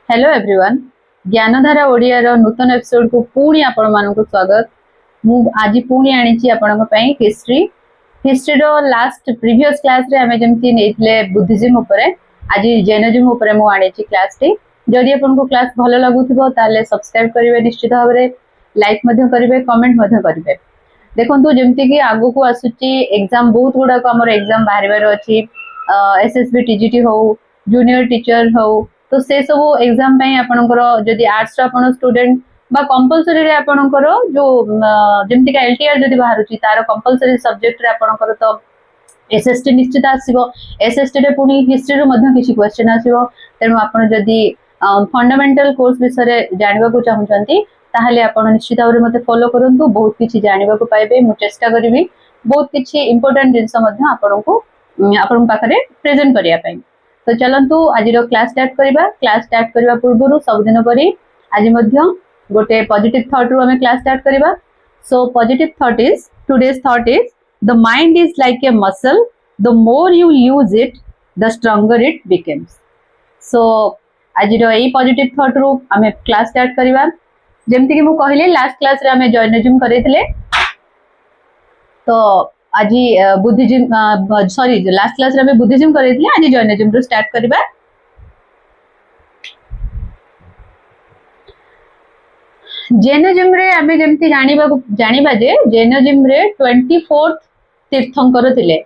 Hello everyone Gyandhara Odia रो नूतन episode को पुणी आपण मानक स्वागत। मु आज पुणी आनी आपण हिस्ट्री हिस्ट्री रो लास्ट प्रीवियस क्लास रे हमें जेमती नेइतले बुद्धिज्म ऊपर आज जैनिज्म ऊपर मु आनी क्लास टी जदि आपन को क्लास भलो लागुथिबो ताले सब्सक्राइब करिवे निश्चित भाव रे लाइक मध्य करिवे कमेंट मध्य करिवे। देखंतु जेमती कि आगु को आसुची एग्जाम बहुत गुडा को हमर एग्जाम बाहरिबार अछि एसएसबी टीजीटी हो जूनियर टीचर हो तो से सब एग्जाम पई आपनकर जदि आर्ट्स आपण स्टूडेंट बा कंपलसरी रे आपनकर जो जेमति का एलटीआर जदि बाहरुची तार कंपलसरी सब्जेक्ट रे आपनकर तो एसएसटी निश्चित आसीबो। एसएसटी रे पुनी हिस्ट्री रो मध्ये किछि क्वेश्चन आसीबो तेनु आपण जदि फंडामेंटल कोर्स विषय जानबा को चाहउचंती ताहले आपण निश्चित भाव मते फॉलो करंतु बहुत किछि जानबा को पाइबे। मु चेष्टा करबी बहुत किछि इंपोर्टेंट जिंस मध्ये आपण को आपण पाखरे प्रेजेंट करिया पई। तो चलंतु आज क्लास स्टार्ट करिबा। क्लास स्टार्ट करिबा पूर्वरु सब दिन परी आज मध्य गोटे पॉजिटिव थॉट रु हमें क्लास स्टार्ट करिबा। So positive thought is today's thought is the mind is like a muscle the more you use it the stronger it becomes. So आज एई पॉजिटिव थॉट रु हमें क्लास स्टार्ट करिबा। जेमति कि मु कहिले लास्ट क्लास रे हमें जॉइनिज्म करेथिले तो आज बुद्धिज्म सॉरी लास्ट क्लास रे हमें बुद्धिज्म करेथिले आज जॉइनिज्म रो स्टार्ट करिबा। जैनिज्म रे हमें जेमति जानिबा जे जैनिज्म रे 24th तीर्थंकर थिले।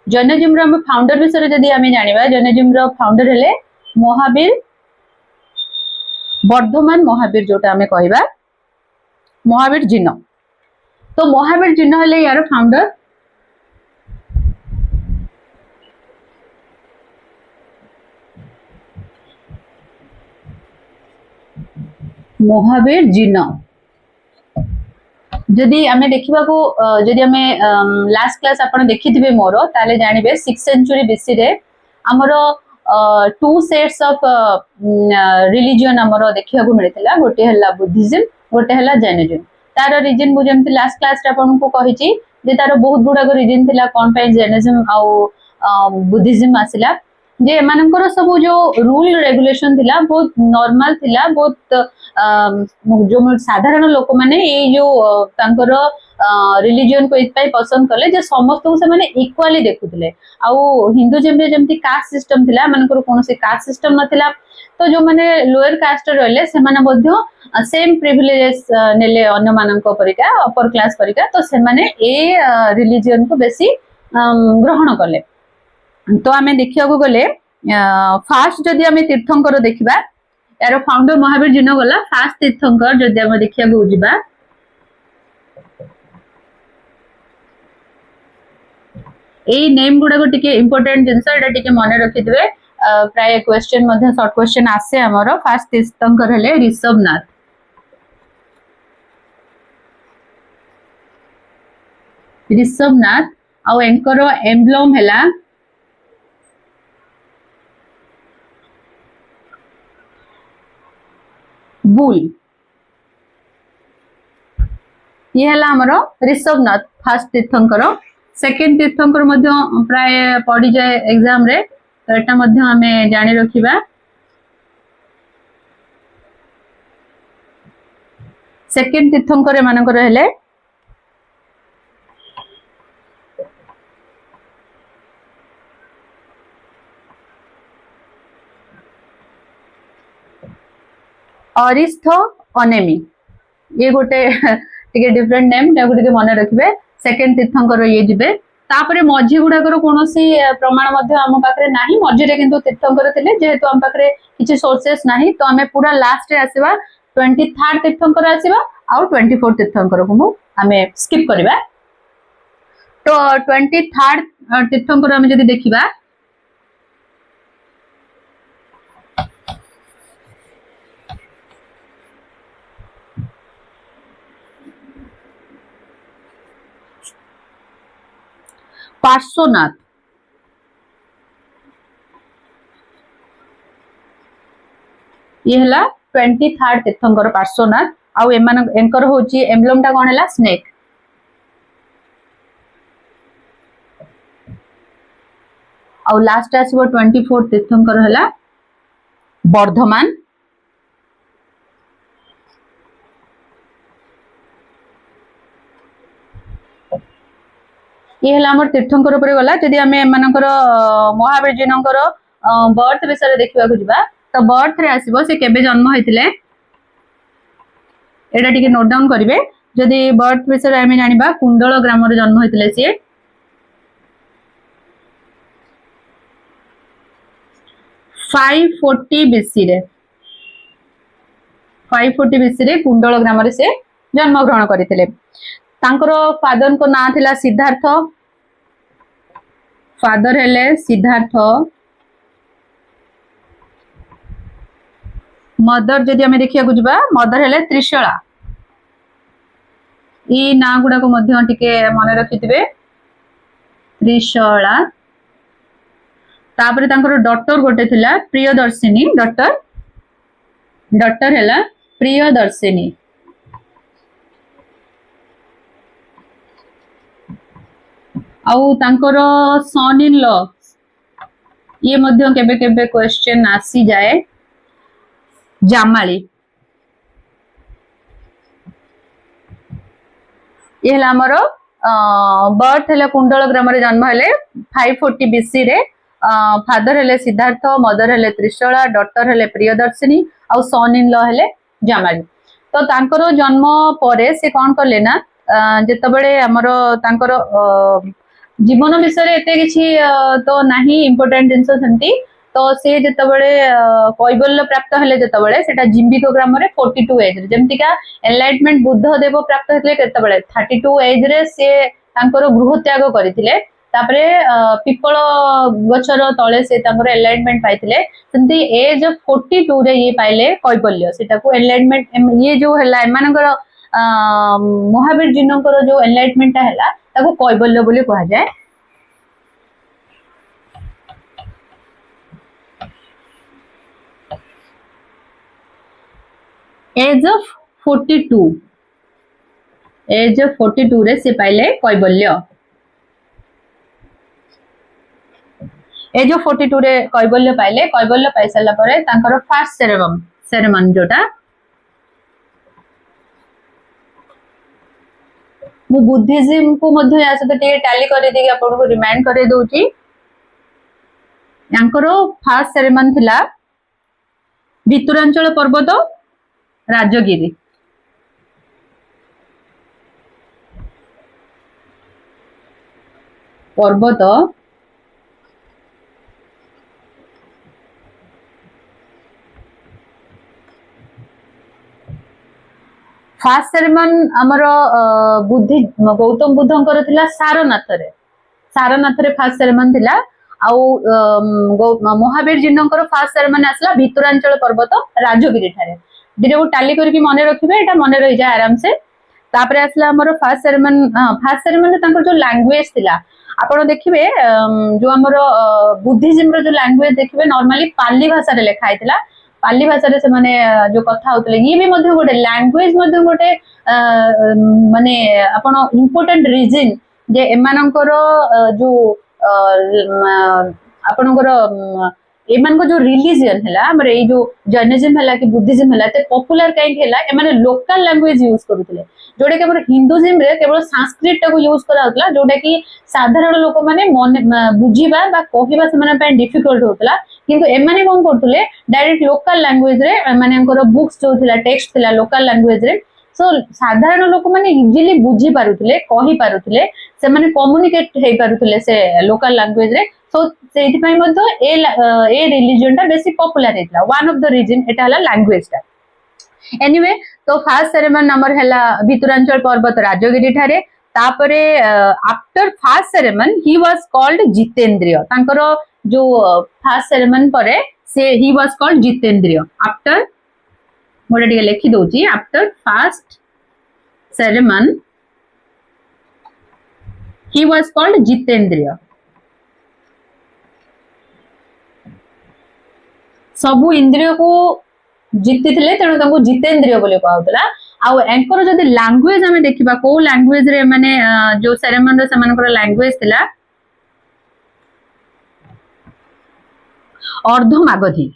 जैनिज्म रो हम फाउंडर विषय जदी हमें जानिबा जैनिज्म रो फाउंडर हेले महावीर वर्धमान महावीर जोटा हमें कहबा महावीर जिन। तो महावीर जिन हेले यार फाउंडर। महावीर जिन जदि आमे देखिबा को जदि आमे लास्ट क्लास आपण देखिथिबे मोर ताले जानिबे 6th सेंचुरी बीसी रे हमरो टू सेट्स ऑफ रिलीजन हमरो देखिबा को मिलथिला। गोटे हला बुद्धिज्म गोटे हला जैनिज्म। तार रीजन मु जेमति लास्ट क्लास रे आपण को कहिची जे तार बहुत गुडा को रीजन थिला कोन पय जैनिज्म आ बुद्धिज्म आसिला जे मानकर सब जो रूल रेगुलेशन थिला बहुत नॉर्मल थिला। बहुत जो साधारण लोक माने ए जो तांकर रिलीजन को इतपाई पसंद कले जे समस्त को से माने इक्वाली देखुतले। आ हिंदुइज्म रे जेमति कास्ट सिस्टम थिला मानकर कोन से कास्ट सिस्टम नथिला तो जो माने लोअर कास्ट रहले से माने मध्य सेम प्रिविलेजेस नेले अन्य मानक परिका अपर क्लास परिका तो से माने ए रिलीजन को बेसी ग्रहण कले। तो आमे देखिया को गले फास्ट जदि आमे तीर्थंकर देखिबा यार फाउंडर महावीर जिन गला फास्ट तीर्थंकर जदि आमे देखिया को जिबा ए नेम गुडा को टिके इंपोर्टेंट जिंस एटा टिके माने रखिदिबे। प्राय क्वेश्चन मध्ये शॉर्ट क्वेश्चन आसे हमरो। फास्ट तीर्थंकर हेले ऋषभनाथ। ऋषभनाथ आ एंकर एम्ब्लम हेला बुल। ये हला हमरो ऋषभनाथ फास्ट तीर्थंकर। सेकंड तीर्थंकर मध्य प्राय पड़ी जाए एग्जाम रे तो एटा मध्य हमें जानि रखिबा। सेकंड तीर्थंकर मानकर हेले अरिस्थ अनेमी। ये गोटे टिके डिफरेंट नेम टिके मन रखिबे। सेकंड तीर्थंकर ये जिबे तापरे मझी गुडाकर कोनोसी प्रमाण मध्ये हम पाखरे नाही। मझी रे किंतु तीर्थंकर थिले जेहेतु हम पाखरे किछि सोर्सेस नाही तो हमें पूरा लास्ट रे आसीबा 23rd तीर्थंकर आसीबा आ 24th तीर्थंकर को हमें स्किप करबा। तो 23rd तीर्थंकर हम जदी देखिबा पार्श्वनाथ। ये हला 23rd तीर्थंकर पार्श्वनाथ आ एमान एंकर होची एम्ब्लम टा कोन हला स्नेक। और लास्ट आसीबो 24 तीर्थंकर हला वर्धमान ये हला हमर तीर्थंकर ऊपर गला जदि हमें एमानकर महावीर जीनकर बर्थ विषय देखा जा तो बर्थ रे आसीबो से केबे जन्म होइतिले एटा टिके नोट डाउन करिवे जदि बर्थ विषय हमें जानिबा कुंडल ग्राम रे जन्म होइतिले से 540 बीसी रे 540 बीसी रे कुंडल ग्राम रे से जन्म ग्रहण करथिले तांकर फादर को नाम थिला सिद्धार्थ फादर हेले सिद्धार्थ मदर जदि हमें देखिया गुजबा मदर हेले त्रिशला ई ना गुडा को मध्य टिके मन रखिथिबे त्रिशला तापरे तांकर डॉक्टर गोटे थिला प्रियदर्शिनी डॉक्टर हेला प्रियदर्शिनी आउ तांकर सन इन लॉ ये मध्य केबे केबे क्वेश्चन आसी जाए जामाली ये हला हमर बर्थ हेला कुंडल ग्राम रे जन्म हेले 540 बीसी रे फादर हेले सिद्धार्थ मदर हेले त्रिशला डॉक्टर हेले प्रियदर्शिनी आउ सन इन लॉ हेले जामाली तो तांकर जन्म परे से कोन करले ना जेतबेले हमर तांकर जीवन विषय एते किछि तो नाही इंपोर्टेंट जिंस सेमती तो से जेतबेले कैबल्य प्राप्त हेले जेतबेले सेटा जिम्बिक ग्राम रे 42 एज रे जेमति का एनलाइटमेंट बुद्ध देव प्राप्त हेले केतबेले 32 एज रे से तांकर गृह त्याग करिथिले तापरे पिपल गछर तळे से तांकर एनलाइटमेंट पाइथिले सेमति एज 42 रे ये पाइले कैबल्य सेटा को एनलाइटमेंट ये जो हला एमानकर महावीर जीनकर जो एनलाइटमेंट हला ताको कैबल्य बोली कहा जाए एज ऑफ 42 रे से पाइले कैबल्य एज ऑफ 42 रे कैबल्य पाइ साला परे तांकर फर्स्ट सेरेमनी जोटा मु बुद्धिज्म को मध्य या सहित टिके टैली कर देगी आपन को रिमाइंड करे दोची यांकर फर्स्ट सेरेमनी थिला भितुरांचल पर्वत राजगिरी पर्वत फास्ट सेरेमनी हमर बुद्धि गौतम बुद्धंकर थिला सारनाथ रे फास्ट सेरेमनी थिला आउ महावीर जीनकर फास्ट सेरेमनी आसला भितुरांचल पर्वत राजगिरी ठारे दिरे को टाली करके मन रखिबे एटा मन रहि जाय आराम से तापरे आसला हमर फास्ट सेरेमनी तांकर जो लैंग्वेज थिला आपण देखिबे जो हमर बुद्धिज्म रो जो लैंग्वेज देखिबे नॉर्मली पाली भाषा रे लिखा आइतिला पाली भाषा रे से माने जो कथा होतले ये भी मध्य गोटे लैंग्वेज मध्य गोटे माने आपण इंपोर्टेंट रीजन जे एमानकर जो आपनकर एमान को जो रिलीजन हैला हमर ए जो जैनिज्म हैला कि बुद्धिज्म हैला ते पॉपुलर काइंड हैला एमाने लोकल लैंग्वेज यूज करूतले जोडे के हमर हिंदुइज्म रे केवल संस्कृत को यूज करा होतला जोडे कि साधारण लोक माने बुझीबा बा कहिबा से माने पे डिफिकल्ट होतला किंतु एमाने कोन करतले डायरेक्ट लोकल लैंग्वेज रे मानेकर बुक्स जो थिला टेक्स्ट थिला लोकल लैंग्वेज रे सो साधारण लोक माने इजीली बुझी पारुतले कहि पारुतले से माने कम्युनिकेट हे पारुतले से लोकल लैंग्वेज रे सो सेति पई मधो ए रिलीजन टा बेसी पॉपुलर हेतला वन ऑफ द रीजन एटा हला लैंग्वेज टा एनीवे तो फर्स्ट सेरेमनी नंबर हला भितुरांचल पर्वत राजगिरी ठारे तापरे after first ceremony he was called जितेंद्रिय तांकर जो फर्स्ट सेरेमनी परे से ही वाज कॉल्ड जितेंद्रिय आफ्टर मोटे टिके लिखि दोची after first ceremony he was called जितेंद्रिय सबु इंद्रिय को जीति थिले तेणु तांको जितेंद्रिय बोली कहउतला आउ एंकर जदि लैंग्वेज हमें देखिबा को लैंग्वेज रे माने जो सेरेमनी रे समानकर लैंग्वेज थिला अर्ध मागधी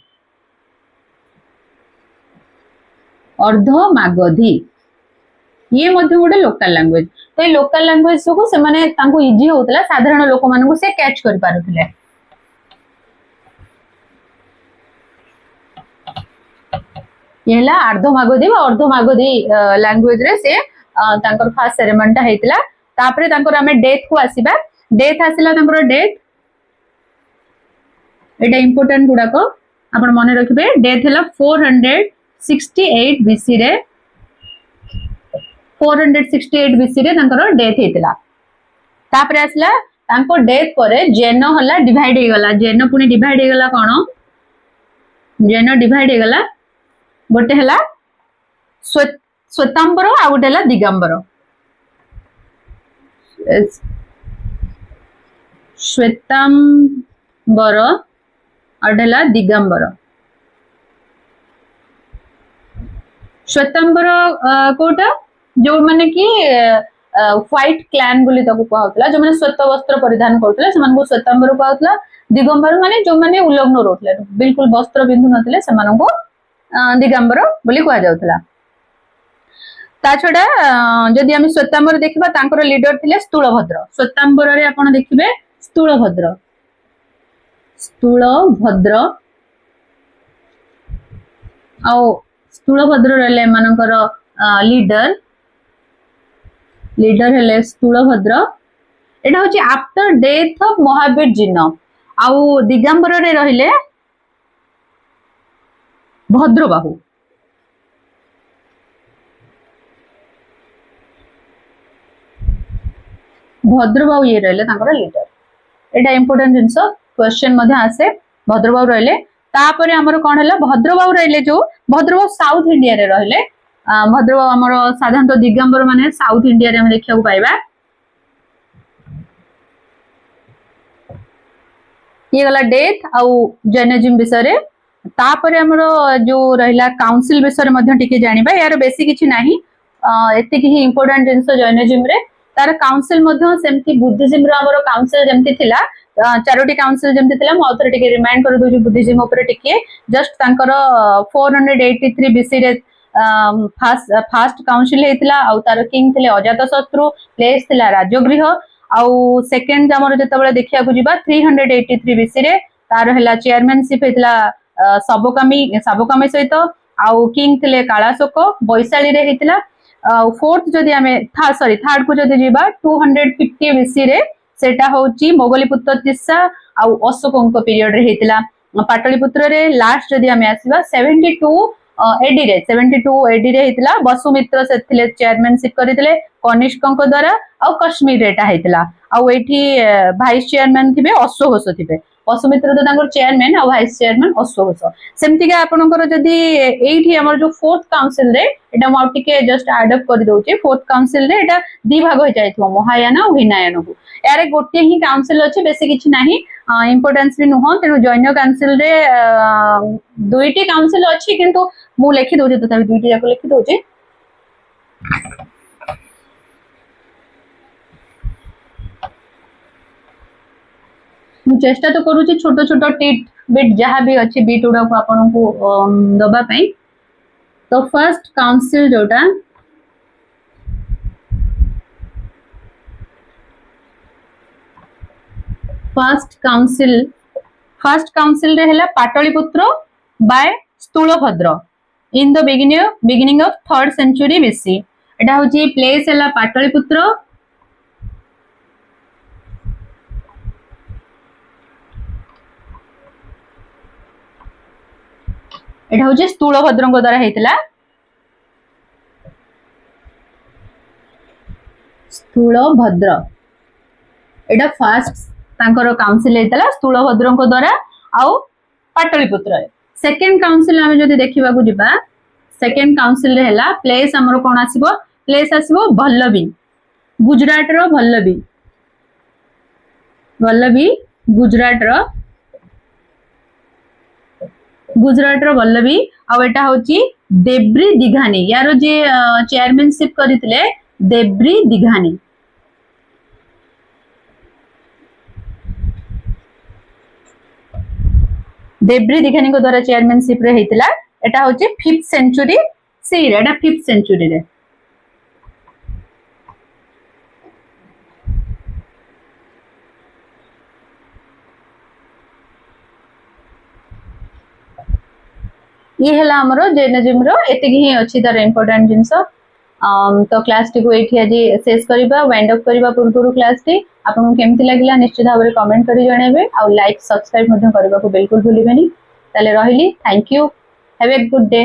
ये मध्य गोटे लोकल लैंग्वेज तो ये लोकल लैंग्वेज को से माने तांको इजी होतला साधारण लोक मानकु से कैच कर पारुथिले येला अर्धमागधी वा अर्धमागधी लैंग्वेज रे से तांकर फास्ट सेरेमनी ता हेतिला तापरे तांकर हमें डेथ को आसीबा डेथ आसिला तांकर डेथ एटा इंपोर्टेंट गुडा को आपण मने रखिबे डेथ हला 468 बीसी रे 468 बीसी रे तांकर डेथ हेतिला तापरे आसिला तांको डेथ परे जैन हला डिवाइड हे गला जैन पुनी डिवाइड हे गला कोन जैन डिवाइड हे गला गोटे हला श्वेतांबर आ गोटे हला दिगंबर श्वेतांबर अडला दिगंबर श्वेतांबर कोटा जो माने कि व्हाइट क्लैन बोली ताको कहउतला जो माने श्वेत वस्त्र परिधान करथले समान को श्वेतांबर कहउतला दिगंबर माने जो माने उलग्न रहथले बिल्कुल वस्त्र बिंदु नथले समान को दिगंबर बोली कह जाउतला ता छडा जदि हम श्वेतांबर देखिबा तांकर लीडर थिले स्थूलभद्र श्वेतांबर रे आपण देखिबे स्थूलभद्र स्थूलभद्र रहले मानकर लीडर हेले स्थूलभद्र एटा होची आफ्टर डेथ ऑफ महावीर जिन आउ दिगंबर रे रहिले भद्रबाहु ये रहले तांकर लीडर एटा इंपोर्टेंट जिंस क्वेश्चन मध्ये आसे भद्रबाहु रहले तापरे हमर कोन हला भद्रबाहु रहले जो भद्रबाहु साउथ इंडिया रे रहले भद्रबाहु हमर साधारणत दिगंबर माने साउथ इंडिया रे हम देखिया को पाइबा ये गला डेथ आउ जैनिज्म विषय रे तापरे हमर जो रहला काउंसिल विषय रे मध्ये टिके जानिबा यार बेसी किछि नाही एते कि इंपोर्टेंट जिंस जैनिज्म रे तार काउंसिल मध्ये सेमति बुद्धिज्म रो हमर काउंसिल जेमति थिला चारोटी काउंसिल जेमति थिला म ऑथर टिके रिमाइंड कर दोजी बुद्धिज्म ऊपर टिके जस्ट तांकर 483 बीसी रे फर्स्ट काउंसिल हेतिला आउ तार किंग थिले अजातशत्रु प्लेस थिला राजगृह आउ सेकंड हमर जेतबेले देखिया को जिबा 383 बीसी रे तार हला चेयरमैनशिप हेतिला सबकामी सहित आउ किंग थिले कालाशोक बैशाली रे हेतिला फोर्थ जदि हमें थर्ड को जदि जीवा 250 बीसी रे सेटा होची मोगलीपुत्र तिस्सा आउ अशोकंक पीरियड रे हेतिला पाटलिपुत्र रे लास्ट जदि हमें आसीबा 72 एडी रे हेतिला वसुमित्र सेथिले चेयरमैनशिप करितले कनिष्कंक द्वारा आउ कश्मीर रेटा हेतिला आउ एठी वाइस चेयरमैन थिबे अश्वघोष थिबे वसुमित्र तो तांकर चेयरमैन आ वाइस चेयरमैन अश्वघोष सेमति के आपनकर जदि एठी हमर जो फोर्थ काउंसिल रे एटा म टिके जस्ट ऐड अप कर दोची फोर्थ काउंसिल रे एटा दि भाग हो जायथो महायान आ हिनायन को यारे गोटे ही काउंसिल अछि बेसी किछि नाही इंपोर्टेंस भी नुह तेनु जैन काउंसिल रे दुईटी काउंसिल अछि किंतु मु लिखि दोची तथापि दुईटी जाको लिखि दोची मु चेष्टा तो करूची छोटो छोटो टिट बिट जहाँ भी अच्छी बिट उड़ा को आपन को दबा पई तो फर्स्ट काउंसिल जोटा फर्स्ट काउंसिल रे हला Pataliputra by Sthulabhadra in the beginning of 3rd century BC एटा होची प्लेस हला पाटलिपुत्र एटा होची स्थूलभद्रଙ୍କ द्वारा हेतिला स्थूलभद्र एटा फर्स्ट तांकर काउंसिल हेतिला स्थूलभद्रଙ୍କ द्वारा आउ पाटलिपुत्र सेकंड काउंसिल हम जदि देखिबा को जिबा सेकंड काउंसिल रे हला प्लेस हमरो कोन आसीबो प्लेस आसीबो वल्लभी गुजरात रो वल्लभी गुजरात रो वल्लभी आ एटा होची देब्री दिघानी यार जे चेयरमैनशिप करितले देब्री दिघानी को द्वारा चेयरमैनशिप रे हेतिला एटा होची 5th सेंचुरी सी रे एटा 5th सेंचुरी रे ये है हमरो जैनिज्म रो एतिक ही अछि तार इंपोर्टेंट जिंस तो क्लास टी को एठी आज शेष करबा वाइंड अप करबा पूर्व क्लास टी आपन केमति लागला निश्चित भाव में कमेंट करी जणेबे आ लाइक सब्सक्राइब मध्य करबा को बिल्कुल भूलिबेनी ताले रहिली thank you have a good day.